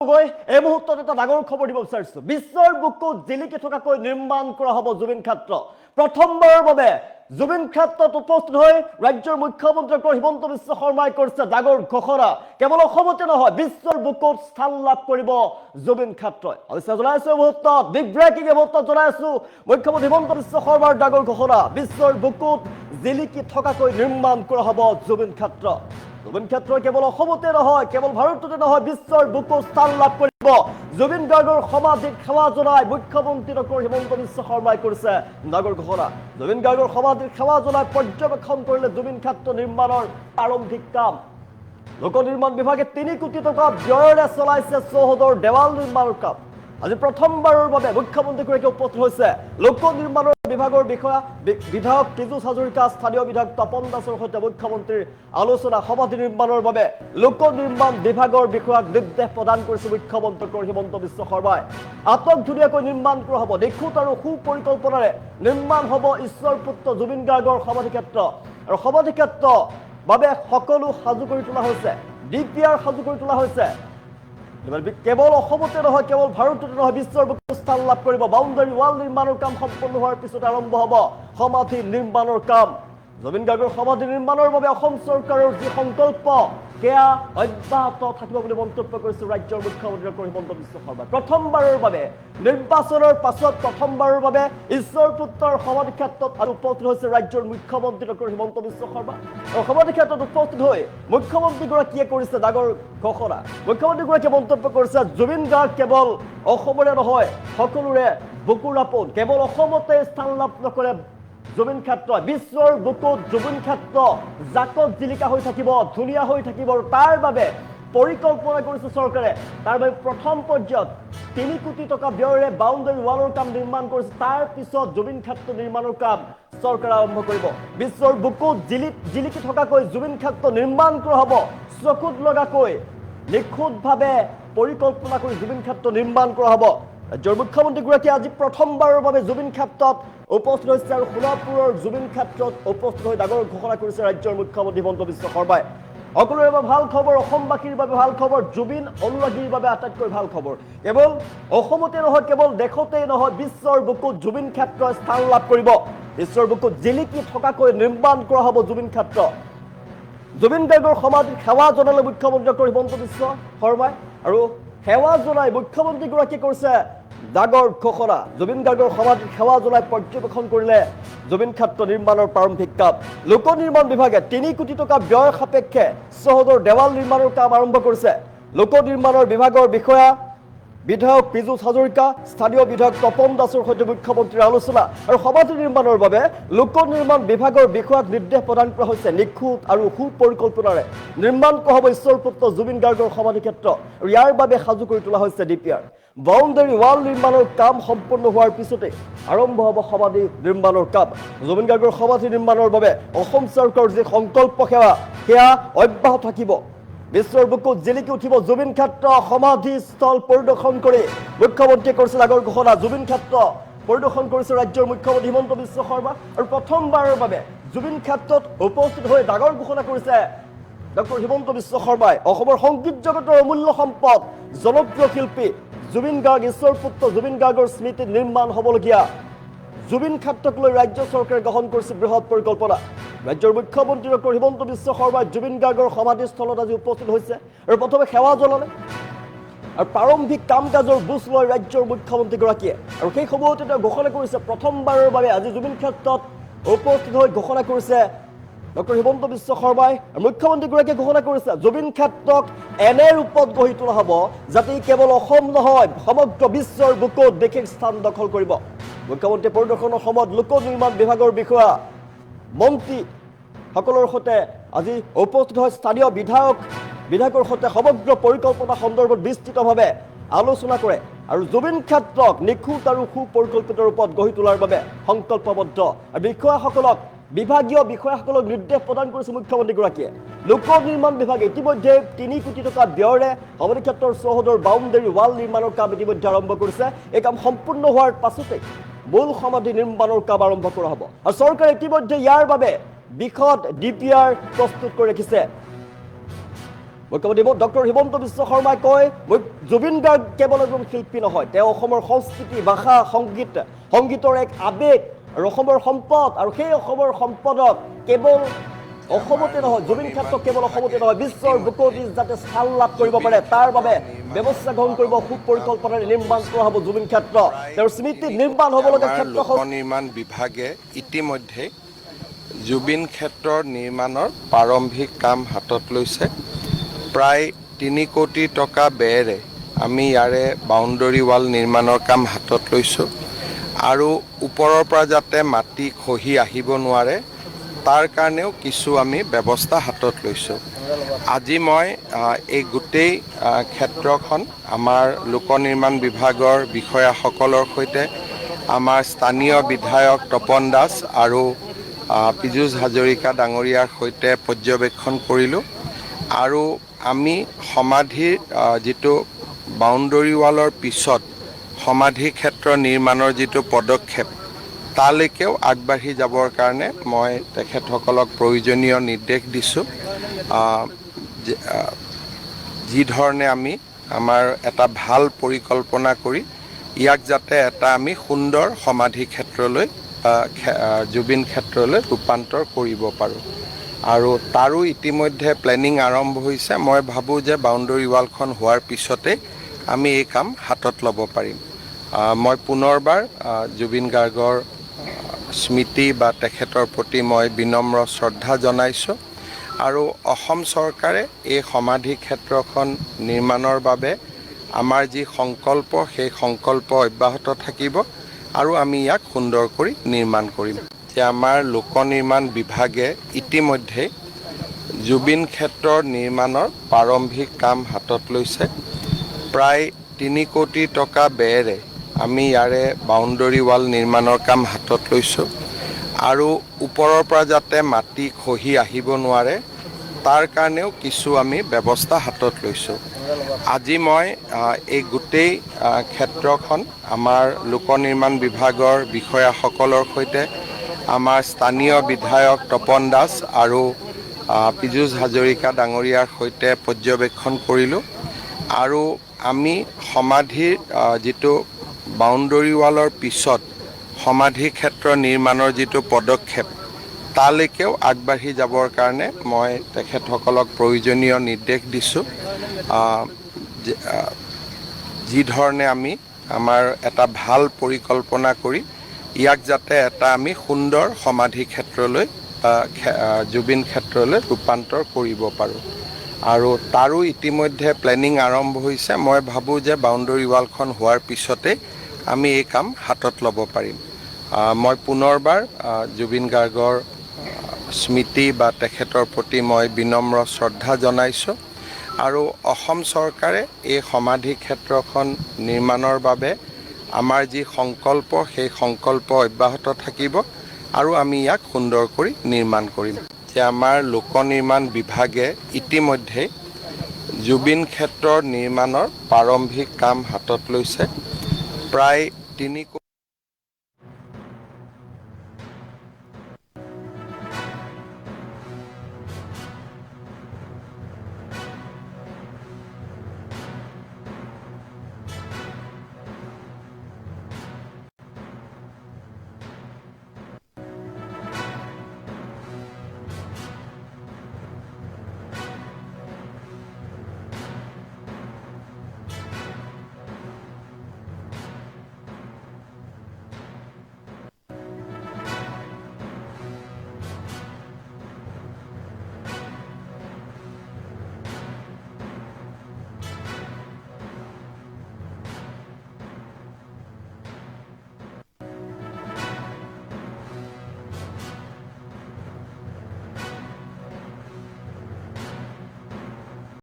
এই মুহূৰ্তত এটা ডাঙৰ খবৰ দিব বিচাৰিছো। বিশ্বৰ বুকুত জিলিকি থকাকৈ নিৰ্মাণ কৰা হ'ব জুবিন ক্ষেত্ৰ। প্ৰথমবাৰৰ বাবে জুবিন ক্ষেত্ৰত উপস্থিত হৈ ৰাজ্যৰ মুখ্যমন্ত্ৰী হিমন্ত বিশ্ব শৰ্মাই কৰিছে ডাঙৰ ঘোষণা। কেৱল অসমতে নহয়, বিশ্বৰ বুকুত স্থান লাভ কৰিব জুবিন ক্ষেত্ৰই। অৱশ্যে জনাইছো মুহূৰ্তত বিগ ব্ৰেকিং মুহূৰ্তত জনাইছো মুখ্যমন্ত্ৰী হিমন্ত বিশ্ব শৰ্মাৰ ডাঙৰ ঘোষণা। বিশ্বৰ বুকুত জিলিকি থকাকৈ নিৰ্মাণ কৰা হ'ব জুবিন ক্ষেত্ৰ। জুবিন ক্ষেত্ৰ কেৱল অসমতে নহয়, কেৱল ভাৰততে নহয়, বিশ্বৰ বুকুত স্থান লাভ কৰিব। জুবিন গাৰ্গৰ সমাধিত সেৱা জনাই মুখ্যমন্ত্ৰী ডক্টৰ হিমন্ত বিশ্ব শৰ্মাই কৰিছে ডাঙৰ ঘোষণা। জুবিন গাৰ্গৰ সমাধিত সেৱা জনাই পৰ্যবেক্ষণ কৰিলে জুবিন ক্ষেত্ৰ নিৰ্মাণৰ প্ৰাৰম্ভিক কাম। লোক নিৰ্মাণ বিভাগে 3 কোটি টকা ব্যয়েৰে চলাইছে চৌহদৰ দেৱাল নিৰ্মাণৰ কাম। আজি প্ৰথমবাৰৰ বাবে মুখ্যমন্ত্ৰীগৰাকী উপস্থিত হৈছে। লোক নিৰ্মাণৰ বিভাগৰ বিষয়া বিধায়ক পীযুষ হাজৰিকা, স্থানীয় বিধায়ক তপন দাসৰ সৈতে মুখ্যমন্ত্ৰীৰ আলোচনা। সমাধি নিৰ্মাণৰ বাবে লোক নিৰ্মাণ বিভাগৰ বিষয়াক নিৰ্দেশ প্ৰদান কৰিছে মুখ্যমন্ত্ৰী হিমন্ত বিশ্ব শৰ্মাই। আটক ধুনীয়াকৈ নিৰ্মাণ কৰা হ'ব। নিখুঁত আৰু সুপৰিকল্পনাৰে নিৰ্মাণ হ'ব ঈশ্বৰ পুত্ৰ জুবিন গাৰ্গৰ সমাধি ক্ষেত্ৰ। আৰু সমাধি ক্ষেত্ৰ বাবে সকলো সাজু কৰি তোলা হৈছে, DPR সাজু কৰি তোলা হৈছে। কেৱল অসমতে নহয়, কেৱল ভাৰততে নহয়, বিশ্বৰ বুকুত স্থান লাভ কৰিব। বাউণ্ডাৰী ৱাল নিৰ্মাণৰ কাম সম্পন্ন হোৱাৰ পিছত আৰম্ভ হ'ব সমাধি নিৰ্মাণৰ কাম। জুবিন গাৰ্গৰ সমাধি নিৰ্মাণৰ বাবে অসম চৰকাৰৰ যি সংকল্প সেয়া অব্যাহত থাকিব বুলি মন্তব্য কৰিছে ৰাজ্যৰ মুখ্যমন্ত্ৰী হিমন্ত বিশ্ব শৰ্মা। প্ৰথমবাৰৰ বাবে নিৰ্বাচনৰ পাছত প্ৰথমবাৰৰ বাবে ঈশ্বৰ পুত্ৰৰ সমাধি ক্ষেত্ৰত আৰু উপস্থিত হৈছে ৰাজ্যৰ মুখ্যমন্ত্ৰী ডক্টৰ হিমন্ত বিশ্ব শৰ্মা। আৰু সমাধি ক্ষেত্ৰত উপস্থিত হৈ মুখ্যমন্ত্ৰীগৰাকীয়ে কৰিছে ডাঙৰ ঘোষণা। মুখ্যমন্ত্ৰীগৰাকীয়ে মন্তব্য কৰিছে, জুবিন গাৰ্গ কেৱল অসমৰে নহয়, সকলোৰে বুকুৰ আপোন। কেৱল অসমতে স্থান লাভ নকৰে জুবিন ক্ষেত্ৰ, বিশ্বৰ বুকুত জুবিন ক্ষেত্ৰ জাকত জিলিকা হৈ থাকিব, ধুনীয়া হৈ থাকিব। আৰু তাৰ বাবে পৰিকল্পনা কৰিছে চৰকাৰে। তাৰ বাবে প্ৰথম পৰ্যায়ত 3 কোটি টকা ব্যয়েৰে বাউণ্ডাৰী ৱালৰ কাম নিৰ্মাণ কৰিছে। তাৰ পিছত জুবিন ক্ষেত্ৰ নিৰ্মাণৰ কাম চৰকাৰে আৰম্ভ কৰিব। বিশ্বৰ বুকুত জিলিকি থকাকৈ জুবিন ক্ষেত্ৰ নিৰ্মাণ কৰা হ'ব। চকুত লগাকৈ নিখুঁতভাৱে পৰিকল্পনা কৰি জুবিন ক্ষেত্ৰ নিৰ্মাণ কৰা হ'ব। ৰাজ্যৰ মুখ্যমন্ত্ৰীগৰাকীয়ে আজি প্ৰথমবাৰৰ বাবে জুবিন ক্ষেত্ৰত উপস্থিত হৈছে আৰু সোণাপুৰৰ জুবিন ক্ষেত্ৰত উপস্থিত হৈ ডাঙৰ ঘোষণা কৰিছে ৰাজ্যৰ মুখ্যমন্ত্ৰী হিমন্ত বিশ্ব শৰ্মাই। সকলোৰে বাবে ভাল খবৰ, অসমবাসীৰ বাবে ভাল খবৰ, জুবিন অনুৰাগীৰ বাবে আটাইতকৈ ভাল খবৰ। কেৱল অসমতে নহয়, কেৱল দেশতেই নহয়, বিশ্বৰ বুকুত জুবিন ক্ষেত্ৰই স্থান লাভ কৰিব। বিশ্বৰ বুকুত জিলিকি থকাকৈ নিৰ্মাণ কৰা হ'ব জুবিন ক্ষেত্ৰ। জুবিন গাৰ্গৰ সমাধিত সেৱা জনালে মুখ্যমন্ত্ৰী ডক্টৰ হিমন্ত বিশ্ব শৰ্মাই। আৰু সেৱা জনাই মুখ্যমন্ত্ৰীগৰাকীয়ে কৰিছে ডাঙৰ ঘোষণা। জুবিন গাৰ্গৰ সমাধিত সেৱা জনাই পৰ্যবেক্ষণ কৰিলে জুবিন ক্ষেত্ৰ নিৰ্মাণৰ প্ৰাৰম্ভিক কাম। লোক নিৰ্মাণ বিভাগে 3 কোটি টকা ব্যয় সাপেক্ষে চৌহদৰ দেৱাল নিৰ্মাণৰ কাম আৰম্ভ কৰিছে। লোক নিৰ্মাণৰ বিভাগৰ বিষয়া বিধায়ক পীযুষ হাজৰিকা, স্থানীয় বিধায়ক তপন দাসৰ সৈতে মুখ্যমন্ত্ৰীৰ আলোচনা। আৰু সমাধি নিৰ্মাণৰ বাবে লোক নিৰ্মাণ বিভাগৰ বিষয়াক নিৰ্দেশ প্ৰদান কৰা হৈছে। নিখুঁত আৰু সুপৰিকল্পনাৰে নিৰ্মাণ কৰা হ'ব ঈশ্বৰ পুত্ৰ জুবিন গাৰ্গৰ সমাধি ক্ষেত্ৰ। আৰু ইয়াৰ বাবে সাজু কৰি তোলা হৈছে DPR। বাউণ্ডাৰী ৱাল নিৰ্মাণৰ কাম সম্পন্ন হোৱাৰ পিছতে আৰম্ভ হ'ব সমাধি নিৰ্মাণৰ কাম। জুবিন গাৰ্গৰ সমাধি নিৰ্মাণৰ বাবে অসম চৰকাৰৰ যি সংকল্প সেয়া অব্যাহত থাকিব। বিশ্বৰ বুকুত জিলিকি উঠিব জুবিন ক্ষেত্ৰ। সমাধিস্থল পৰিদৰ্শন কৰি মুখ্যমন্ত্ৰীয়ে কৰিছে ডাঙৰ ঘোষণা। জুবিন ক্ষেত্ৰ পৰিদৰ্শন কৰিছে ৰাজ্যৰ মুখ্যমন্ত্ৰী হিমন্ত বিশ্ব শৰ্মা। আৰু প্ৰথমবাৰৰ বাবে জুবিন ক্ষেত্ৰত উপস্থিত হৈ ডাঙৰ ঘোষণা কৰিছে ডক্টৰ হিমন্ত বিশ্ব শৰ্মাই। অসমৰ সংগীত জগতৰ অমূল্য সম্পদ, জনপ্ৰিয় শিল্পী জুবিন গাৰ্গ, ঈশ্বৰ পুত্ৰ জুবিন গাৰ্গৰ স্মৃতিত নিৰ্মাণ হ'বলগীয়া জুবিন ক্ষেত্ৰক লৈ ৰাজ্য চৰকাৰে গ্ৰহণ কৰিছে বৃহৎ পৰিকল্পনা। ৰাজ্যৰ মুখ্যমন্ত্ৰী ডক্টৰ হিমন্ত বিশ্ব শৰ্মাই জুবিন গাৰ্গৰ সমাধিস্থলত আজি উপস্থিত হৈছে আৰু প্ৰথমে সেৱা জনালে আৰু প্ৰাৰম্ভিক কাম কাজৰ বুজ লয় ৰাজ্যৰ মুখ্যমন্ত্ৰীগৰাকীয়ে। আৰু সেই সময়তে তেওঁ ঘোষণা কৰিছে প্ৰথমবাৰৰ বাবে আজি জুবিন ক্ষেত্ৰত উপস্থিত হৈ ঘোষণা কৰিছে ডক্টৰ হিমন্ত বিশ্ব শৰ্মাই। মুখ্যমন্ত্ৰীগৰাকীয়ে ঘোষণা কৰিছে জুবিন ক্ষেত্ৰক এনে ৰূপত গঢ়ি তোলা হ'ব যাতে কেৱল অসম নহয়, সমগ্ৰ বিশ্বৰ বুকুত বিশেষ স্থান দখল কৰিব। মুখ্যমন্ত্ৰী পৰিদৰ্শনৰ সময়ত লোক নিৰ্মাণ বিভাগৰ বিষয়া মন্ত্ৰীসকলৰ সৈতে আজি উপস্থিত হৈ স্থানীয় বিধায়কৰ সৈতে সমগ্ৰ পৰিকল্পনা সন্দৰ্ভত বিস্তৃতভাৱে আলোচনা কৰে। আৰু জুবিন ক্ষেত্ৰক নিখুঁত আৰু সুপৰিকল্পিত ৰূপত গঢ়ি তোলাৰ বাবে সংকল্পবদ্ধ। আৰু বিভাগীয় বিষয়াসকলক নিৰ্দেশ প্ৰদান কৰিছে মুখ্যমন্ত্ৰীগৰাকীয়ে। লোক নিৰ্মাণ বিভাগে ইতিমধ্যে 3 কোটি টকা ব্যয়েৰে সমাধি ক্ষেত্ৰৰ চৌহদৰ বাউণ্ডাৰী ৱাল নিৰ্মাণৰ কাম ইতিমধ্যে আৰম্ভ কৰিছে। এই কাম সম্পূৰ্ণ হোৱাৰ পাছতে মূল সমাধি নিৰ্মাণৰ কাম আৰম্ভ কৰা হ'ব। আৰু চৰকাৰে ইতিমধ্যে ইয়াৰ বাবে বিশদ DPR প্ৰস্তুত কৰি ৰাখিছে। মুখ্যমন্ত্ৰী ডক্টৰ হিমন্ত বিশ্ব শৰ্মাই কয় জুবিন গাৰ্গ কেৱল এজন শিল্পী নহয়, তেওঁ অসমৰ সংস্কৃতি, ভাষা, সংগীতৰ এক আৱেগ আৰু অসমৰ সম্পদ, আৰু সেই অসমৰ সম্পদক কেৱল অসমতে নহয়, জুবিন ক্ষেত্ৰ কেৱল অসমতে নহয়, বিশ্বৰ বুকুত যাতে স্থান লাভ কৰিব পাৰে তাৰ বাবে ব্যৱস্থা গ্ৰহণ কৰিব, সুপৰিকল্পনাৰে নিৰ্মাণ কৰা হ'ব জুবিন ক্ষেত্ৰ। তেওঁৰ স্মৃতিত নিৰ্মাণ হ'ব লগা লোক নিৰ্মাণ বিভাগে ইতিমধ্যে জুবিন ক্ষেত্ৰৰ নিৰ্মাণৰ প্ৰাৰম্ভিক কাম হাতত লৈছে। প্ৰায় ৩ কোটি টকা ব্যয়েৰে আমি ইয়াৰে বাউণ্ডৰী ৱাল নিৰ্মাণৰ কাম হাতত লৈছোঁ, আৰু ওপৰৰ পৰা যাতে মাটি খহি আহিব নোৱাৰে তাৰ কাৰণেও কিছু আমি ব্যৱস্থা হাতত লৈছোঁ। আজি মই এই গোটেই ক্ষেত্ৰখন আমাৰ লোক নিৰ্মাণ বিভাগৰ বিষয়াসকলৰ সৈতে আমাৰ স্থানীয় বিধায়ক তপন দাস আৰু পীযুষ হাজৰিকা ডাঙৰীয়াৰ সৈতে পৰ্যবেক্ষণ কৰিলোঁ, আৰু আমি সমাধিৰ যিটো বাউণ্ডৰী ৱালৰ পিছত সমাধি ক্ষেত্ৰ নিৰ্মাণৰ যিটো পদক্ষেপ তালৈকেও আগবাঢ়ি যাবৰ কাৰণে মই তেখেতসকলক প্ৰয়োজনীয় নিৰ্দেশ দিছোঁ। যি ধৰণে আমি আমাৰ এটা ভাল পৰিকল্পনা কৰি ইয়াক যাতে এটা আমি সুন্দৰ সমাধি ক্ষেত্ৰলৈ জুবিন ক্ষেত্ৰলৈ ৰূপান্তৰ কৰিব পাৰোঁ, আৰু তাৰো ইতিমধ্যে প্লেনিং আৰম্ভ হৈছে। মই ভাবোঁ যে বাউণ্ডৰী ৱালখন হোৱাৰ পিছতে আমি এই কাম হাতত ল'ব পাৰিম। মই পুনৰবাৰ জুবিন গাৰ্গৰ স্মৃতি বা তেখেতৰ প্ৰতি মই বিনম্ৰ শ্ৰদ্ধা জনাইছোঁ, আৰু অসম চৰকাৰে এই সমাধি ক্ষেত্ৰখন নিৰ্মাণৰ বাবে আমাৰ যি সংকল্প সেই সংকল্প অব্যাহত থাকিব, আৰু আমি ইয়াক সুন্দৰ কৰি নিৰ্মাণ কৰিম। যে আমাৰ লোক নিৰ্মাণ বিভাগে ইতিমধ্যে জুবিন ক্ষেত্ৰৰ নিৰ্মাণৰ প্ৰাৰম্ভিক কাম হাতত লৈছে। প্ৰায় ৩ কোটি টকা ব্যয়েৰে আমি ইয়াৰে বাউণ্ডৰী ৱাল নিৰ্মাণৰ কাম হাতত লৈছোঁ, আৰু ওপৰৰ পৰা যাতে মাটি খহি আহিব নোৱাৰে তাৰ কাৰণেও কিছু আমি ব্যৱস্থা হাতত লৈছোঁ। আজি মই এই গোটেই ক্ষেত্ৰখন আমাৰ লোক নিৰ্মাণ বিভাগৰ বিষয়াসকলৰ সৈতে আমাৰ স্থানীয় বিধায়ক তপন দাস আৰু পীযুষ হাজৰিকা ডাঙৰীয়াৰ সৈতে পৰ্যবেক্ষণ কৰিলোঁ, আৰু আমি সমাধিৰ যিটো বাউণ্ডৰী ৱালৰ পিছত সমাধি ক্ষেত্ৰ নিৰ্মাণৰ যিটো পদক্ষেপ তালৈকেও আগবাঢ়ি যাবৰ কাৰণে মই তেখেতসকলক প্ৰয়োজনীয় নিৰ্দেশ দিছোঁ। যি ধৰণে আমি আমাৰ এটা ভাল পৰিকল্পনা কৰি ইয়াক যাতে এটা আমি সুন্দৰ সমাধি ক্ষেত্ৰলৈ জুবিন ক্ষেত্ৰলৈ ৰূপান্তৰ কৰিব পাৰোঁ, আৰু তাৰো ইতিমধ্যে প্লেনিং আৰম্ভ হৈছে। মই ভাবোঁ যে বাউণ্ডৰী ৱালখন হোৱাৰ পিছতে আমি এই কাম হাতত ল'ব পাৰিম। মই পুনৰবাৰ জুবিন গাৰ্গৰ স্মৃতি বা তেখেতৰ প্ৰতি মই বিনম্ৰ শ্ৰদ্ধা জনাইছোঁ, আৰু অসম চৰকাৰে এই সমাধি ক্ষেত্ৰখন নিৰ্মাণৰ বাবে আমাৰ যি সংকল্প সেই সংকল্প অব্যাহত থাকিব, আৰু আমি ইয়াক সুন্দৰ কৰি নিৰ্মাণ কৰিম। যে আমাৰ লোক নিৰ্মাণ বিভাগে ইতিমধ্যে জুবিন ক্ষেত্ৰৰ নিৰ্মাণৰ প্ৰাৰম্ভিক কাম হাতত লৈছে। প্ৰায় ৩